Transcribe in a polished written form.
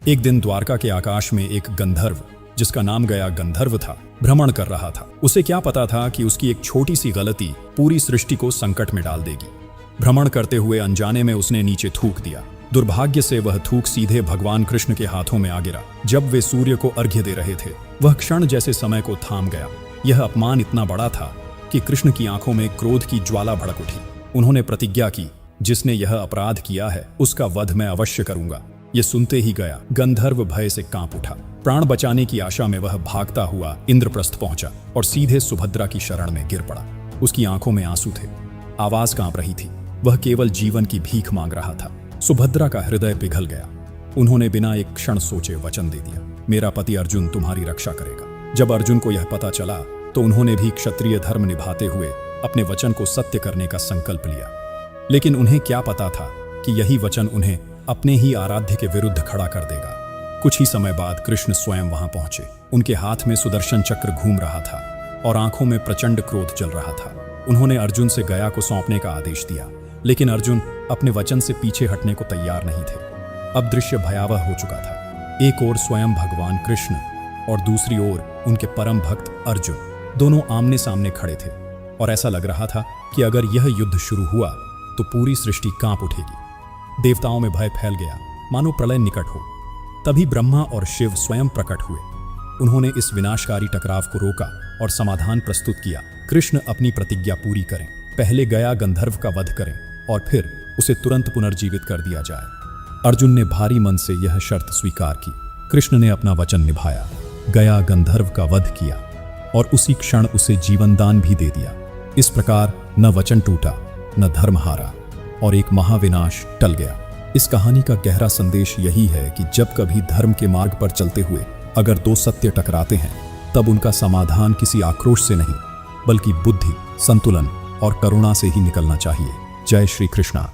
एक दिन द्वारका के आकाश में एक गंधर्व, जिसका नाम गया गंधर्व था, भ्रमण कर रहा था। उसे क्या पता था कि उसकी एक छोटी सी गलती पूरी सृष्टि को संकट में डाल देगी। भ्रमण करते हुए अनजाने में उसने नीचे थूक दिया। दुर्भाग्य से वह थूक सीधे भगवान कृष्ण के हाथों में आ गिरा। जब वे सूर्य को अर्घ्य दे रहे थे, वह क्षण जैसे समय को थाम गया। यह अपमान इतना बड़ा था कि कृष्ण की आंखों में क्रोध की ज्वाला भड़क उठी। उन्होंने प्रतिज्ञा की, जिसने यह अपराध किया है उसका वध मैं अवश्य करूंगा। ये सुनते ही गया गंधर्व भय से कांप उठा। प्राण बचाने की आशा में वह भागता हुआ इंद्रप्रस्थ पहुंचा और सीधे सुभद्रा की शरण में गिर पड़ा। उसकी आंखों में आंसू थे, आवाज कांप रही थी, वह केवल जीवन की भीख मांग रहा था। सुभद्रा का हृदय पिघल गया। उन्होंने बिना एक क्षण सोचे वचन दे दिया, मेरा पति अर्जुन तुम्हारी रक्षा करेगा। जब अर्जुन को यह पता चला तो उन्होंने भी क्षत्रिय धर्म निभाते हुए अपने वचन को सत्य करने का संकल्प लिया। लेकिन उन्हें क्या पता था कि यही वचन उन्हें अपने ही आराध्य के विरुद्ध खड़ा कर देगा। कुछ ही समय बाद कृष्ण स्वयं वहां पहुंचे। उनके हाथ में सुदर्शन चक्र घूम रहा था और आंखों में प्रचंड क्रोध जल रहा था। उन्होंने अर्जुन से गया को सौंपने का आदेश दिया, लेकिन अर्जुन अपने वचन से पीछे हटने को तैयार नहीं थे। अब दृश्य भयावह हो चुका था। एक ओर स्वयं भगवान कृष्ण और दूसरी ओर उनके परम भक्त अर्जुन, दोनों आमने सामने खड़े थे और ऐसा लग रहा था कि अगर यह युद्ध शुरू हुआ तो पूरी सृष्टि कांप उठेगी। देवताओं में भय फैल गया, मानो प्रलय निकट हो। तभी ब्रह्मा और शिव स्वयं प्रकट हुए। उन्होंने इस विनाशकारी टकराव को रोका और समाधान प्रस्तुत किया। कृष्ण अपनी प्रतिज्ञा पूरी करें, पहले गया गंधर्व का वध करें और फिर उसे तुरंत पुनर्जीवित कर दिया जाए। अर्जुन ने भारी मन से यह शर्त स्वीकार की। कृष्ण ने अपना वचन निभाया, गया गंधर्व का वध किया और उसी क्षण उसे जीवनदान भी दे दिया। इस प्रकार न वचन टूटा, न धर्म हारा और एक महाविनाश टल गया। इस कहानी का गहरा संदेश यही है कि जब कभी धर्म के मार्ग पर चलते हुए अगर दो सत्य टकराते हैं, तब उनका समाधान किसी आक्रोश से नहीं, बल्कि बुद्धि, संतुलन और करुणा से ही निकलना चाहिए। जय श्री कृष्णा।